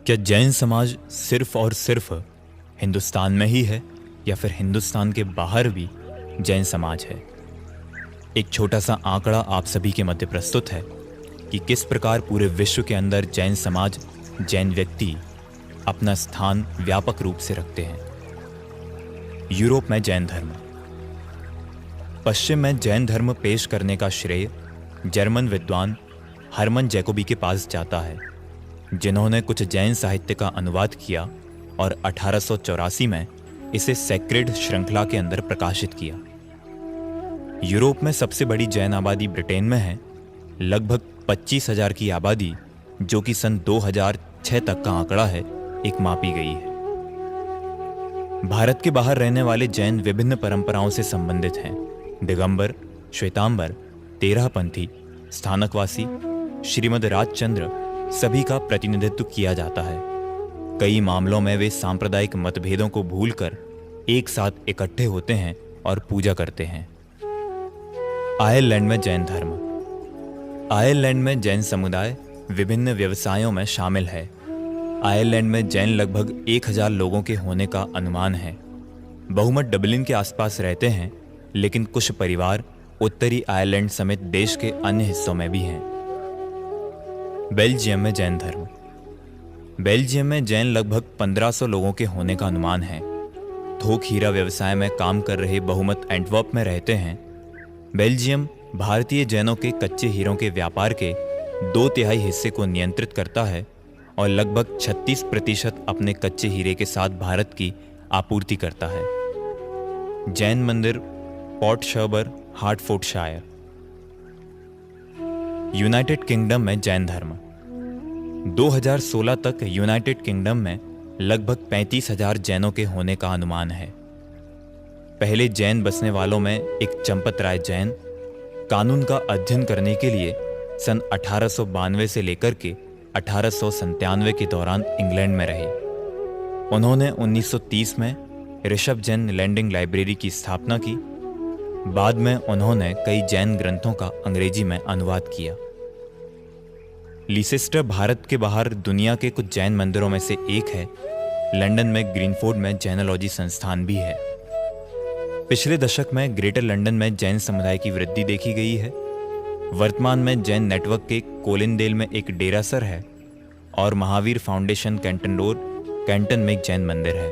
क्या जैन समाज सिर्फ और सिर्फ हिंदुस्तान में ही है या फिर हिंदुस्तान के बाहर भी जैन समाज है? एक छोटा सा आंकड़ा आप सभी के मध्य प्रस्तुत है कि किस प्रकार पूरे विश्व के अंदर जैन समाज, जैन व्यक्ति अपना स्थान व्यापक रूप से रखते हैं। यूरोप में जैन धर्म। पश्चिम में जैन धर्म पेश करने का श्रेय जर्मन विद्वान हरमन जैकोबी के पास जाता है, जिन्होंने कुछ जैन साहित्य का अनुवाद किया और 1884 में इसे सेक्रेड श्रृंखला के अंदर प्रकाशित किया। यूरोप में सबसे बड़ी जैन आबादी ब्रिटेन में है, लगभग 25,000 की आबादी, जो कि सन 2006 तक का आंकड़ा है, एक मापी गई है। भारत के बाहर रहने वाले जैन विभिन्न परंपराओं से संबंधित हैं। दिगंबर, श्वेतांबर, तेरहपंथी, स्थानकवासी, श्रीमद राजचंद्र सभी का प्रतिनिधित्व किया जाता है। कई मामलों में वे सांप्रदायिक मतभेदों को भूलकर एक साथ इकट्ठे होते हैं और पूजा करते हैं। आयरलैंड में जैन धर्म। आयरलैंड में जैन समुदाय विभिन्न व्यवसायों में शामिल है। आयरलैंड में जैन लगभग 1000 लोगों के होने का अनुमान है। बहुमत डबलिन के आसपास रहते हैं, लेकिन कुछ परिवार उत्तरी आयरलैंड समेत देश के अन्य हिस्सों में भी हैं। बेल्जियम में जैन धर्म। बेल्जियम में जैन लगभग 1500 लोगों के होने का अनुमान है। थोक हीरा व्यवसाय में काम कर रहे बहुमत एंटवर्प में रहते हैं। बेल्जियम भारतीय जैनों के कच्चे हीरों के व्यापार के 2/3 हिस्से को नियंत्रित करता है और लगभग 36% अपने कच्चे हीरे के साथ भारत की आपूर्ति करता है। जैन मंदिर पोर्ट शर्बर, हार्टफोर्डशायर। यूनाइटेड किंगडम में जैन धर्म। 2016 तक यूनाइटेड किंगडम में लगभग 35,000 जैनों के होने का अनुमान है। पहले जैन बसने वालों में एक चंपत राय जैन कानून का अध्ययन करने के लिए सन 1892 से लेकर के 1897 के दौरान इंग्लैंड में रहे। उन्होंने 1930 में ऋषभ जैन लैंडिंग लाइब्रेरी की स्थापना की। बाद में उन्होंने कई जैन ग्रंथों का अंग्रेजी में अनुवाद किया। लीसेस्टर भारत के बाहर दुनिया के कुछ जैन मंदिरों में से एक है। लंदन में ग्रीनफोर्ड में जैनोलॉजी संस्थान भी है। पिछले दशक में ग्रेटर लंदन में जैन समुदाय की वृद्धि देखी गई है। वर्तमान में जैन नेटवर्क के कोलिनडेल में एक डेरासर है और Mahavir foundation Canton road, Canton में एक जैन मंदिर है।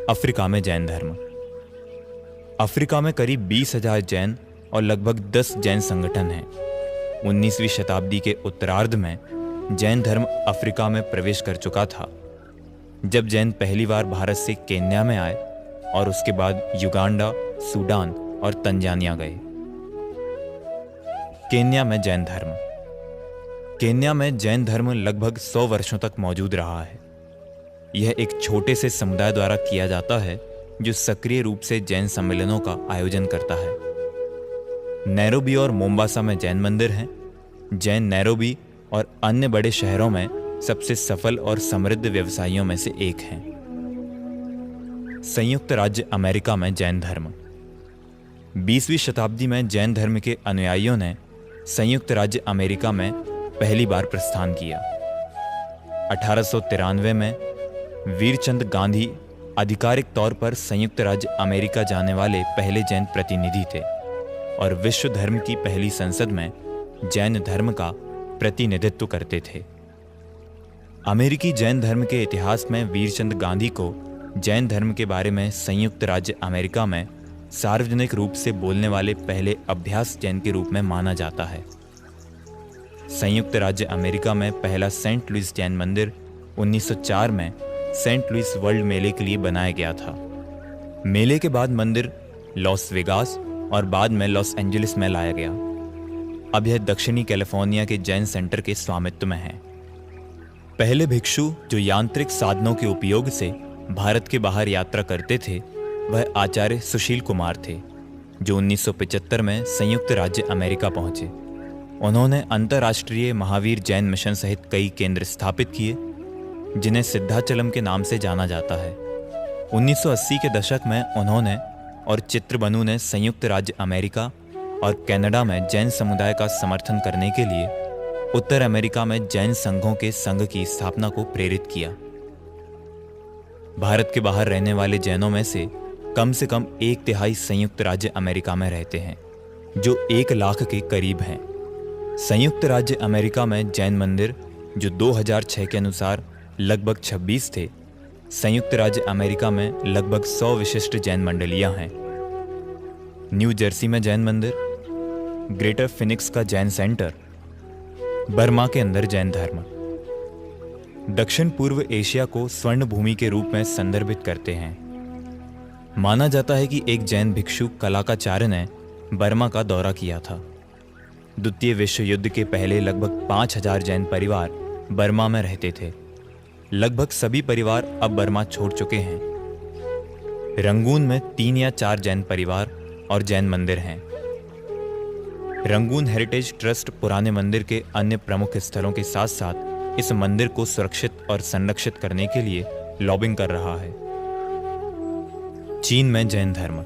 अफ्रीका में जैन धर्म। अफ्रीका में करीब 20,000 जैन और लगभग 10 जैन संगठन हैं। 19वीं शताब्दी के उत्तरार्ध में जैन धर्म अफ्रीका में प्रवेश कर चुका था, जब जैन पहली बार भारत से केन्या में आए और उसके बाद युगांडा, सूडान और तंजानिया गए। केन्या में जैन धर्म। केन्या में जैन धर्म लगभग 100 वर्षों तक मौजूद रहा है। यह एक छोटे से समुदाय द्वारा किया जाता है जो सक्रिय रूप से जैन सम्मेलनों का आयोजन करता है। नैरोबी और मोम्बासा में जैन मंदिर हैं। जैन नैरोबी और अन्य बड़े शहरों में सबसे सफल और समृद्ध व्यवसायियों में से एक हैं। संयुक्त राज्य अमेरिका में जैन धर्म। 20वीं शताब्दी में जैन धर्म के अनुयायियों ने संयुक्त राज्य अमेरिका में पहली बार प्रस्थान किया। 1893 में वीरचंद गांधी आधिकारिक तौर पर संयुक्त राज्य अमेरिका जाने वाले पहले जैन प्रतिनिधि थे और विश्व धर्म की पहली संसद में जैन धर्म का प्रतिनिधित्व करते थे। अमेरिकी जैन धर्म के इतिहास में वीरचंद गांधी को जैन धर्म के बारे में संयुक्त राज्य अमेरिका में सार्वजनिक रूप से बोलने वाले पहले अभ्यास जैन के रूप में माना जाता है। संयुक्त राज्य अमेरिका में पहला सेंट लुइस जैन मंदिर 1904 में सेंट लुइस वर्ल्ड मेले के लिए बनाया गया था। मेले के बाद मंदिर लॉस वेगास और बाद में लॉस एंजलिस में लाया गया। अब यह दक्षिणी कैलिफोर्निया के जैन सेंटर के स्वामित्व में है। पहले भिक्षु जो यांत्रिक साधनों के उपयोग से भारत के बाहर यात्रा करते थे, वह आचार्य सुशील कुमार थे, जो 1975 में संयुक्त राज्य अमेरिका पहुंचे। उन्होंने अंतर्राष्ट्रीय महावीर जैन मिशन सहित कई केंद्र स्थापित किए, जिन्हें सिद्धाचलम के नाम से जाना जाता है। 1980 के दशक में उन्होंने और चित्रबनु ने संयुक्त राज्य अमेरिका और कनाडा में जैन समुदाय का समर्थन करने के लिए उत्तर अमेरिका में जैन संघों के संघ की स्थापना को प्रेरित किया। भारत के बाहर रहने वाले जैनों में से कम 1/3 संयुक्त राज्य अमेरिका में रहते हैं, जो 1 लाख के करीब हैं। संयुक्त राज्य अमेरिका में जैन मंदिर, जो 2006 के अनुसार लगभग 26 थे, संयुक्त राज्य अमेरिका में लगभग 100 विशिष्ट जैन मंडलियां हैं। न्यू जर्सी में जैन मंदिर, ग्रेटर फिनिक्स का जैन सेंटर, बर्मा के अंदर जैन धर्म। दक्षिण पूर्व एशिया को स्वर्ण भूमि के रूप में संदर्भित करते हैं। माना जाता है कि एक जैन भिक्षु कलाकाचार्य ने बर्मा का दौरा किया था। द्वितीय विश्व युद्ध के पहले लगभग 5000 जैन परिवार बर्मा में रहते थे। लगभग सभी परिवार अब बर्मा छोड़ चुके हैं। रंगून में 3 या 4 जैन परिवार और जैन मंदिर हैं। रंगून हेरिटेज ट्रस्ट पुराने मंदिर के अन्य प्रमुख स्थलों के साथ साथ इस मंदिर को सुरक्षित और संरक्षित करने के लिए लॉबिंग कर रहा है। चीन में जैन धर्म।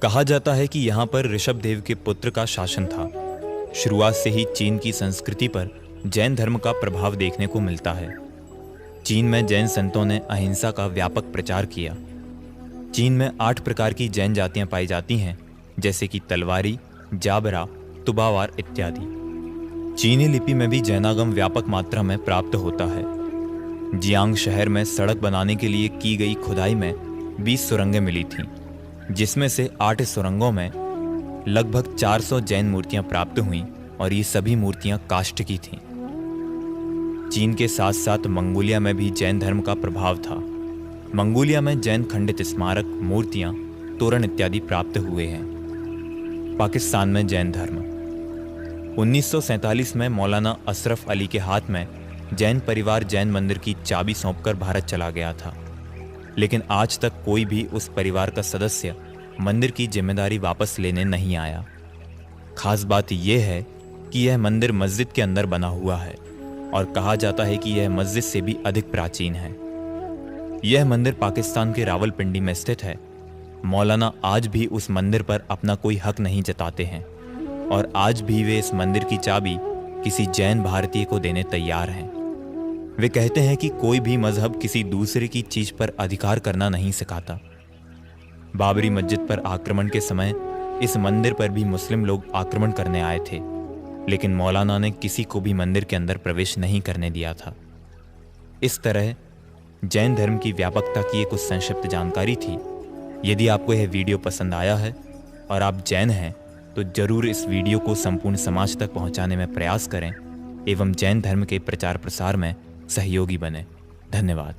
कहा जाता है कि यहाँ पर ऋषभदेव के पुत्र का शासन था। शुरुआत से ही चीन की संस्कृति पर जैन धर्म का प्रभाव देखने को मिलता है। चीन में जैन संतों ने अहिंसा का व्यापक प्रचार किया। चीन में 8 प्रकार की जैन जातियां पाई जाती हैं, जैसे कि तलवारी, जाबरा, तुबावार इत्यादि। चीनी लिपि में भी जैनागम व्यापक मात्रा में प्राप्त होता है। जियांग शहर में सड़क बनाने के लिए की गई खुदाई में 20 सुरंगें मिली थीं, जिसमें से 8 सुरंगों में लगभग 400 जैन मूर्तियां प्राप्त हुईं और ये सभी मूर्तियां काष्ठ की थीं। चीन के साथ साथ मंगोलिया में भी जैन धर्म का प्रभाव था। मंगोलिया में जैन खंडित स्मारक, मूर्तियां, तोरण इत्यादि प्राप्त हुए हैं। पाकिस्तान में जैन धर्म। 1947 में मौलाना अशरफ अली के हाथ में जैन परिवार जैन मंदिर की चाबी सौंपकर भारत चला गया था, लेकिन आज तक कोई भी उस परिवार का सदस्य मंदिर की जिम्मेदारी वापस लेने नहीं आया। खास बात यह है कि यह मंदिर मस्जिद के अंदर बना हुआ है और कहा जाता है कि यह मस्जिद से भी अधिक प्राचीन है। यह मंदिर पाकिस्तान के रावलपिंडी में स्थित है। मौलाना आज भी उस मंदिर पर अपना कोई हक नहीं जताते हैं और आज भी वे इस मंदिर की चाबी किसी जैन भारतीय को देने तैयार हैं। वे कहते हैं कि कोई भी मजहब किसी दूसरे की चीज पर अधिकार करना नहीं सिखाता। बाबरी मस्जिद पर आक्रमण के समय इस मंदिर पर भी मुस्लिम लोग आक्रमण करने आए थे, लेकिन मौलाना ने किसी को भी मंदिर के अंदर प्रवेश नहीं करने दिया था। इस तरह जैन धर्म की व्यापकता की एक कुछ संक्षिप्त जानकारी थी। यदि आपको यह वीडियो पसंद आया है और आप जैन हैं तो जरूर इस वीडियो को संपूर्ण समाज तक पहुंचाने में प्रयास करें एवं जैन धर्म के प्रचार प्रसार में सहयोगी बने। धन्यवाद।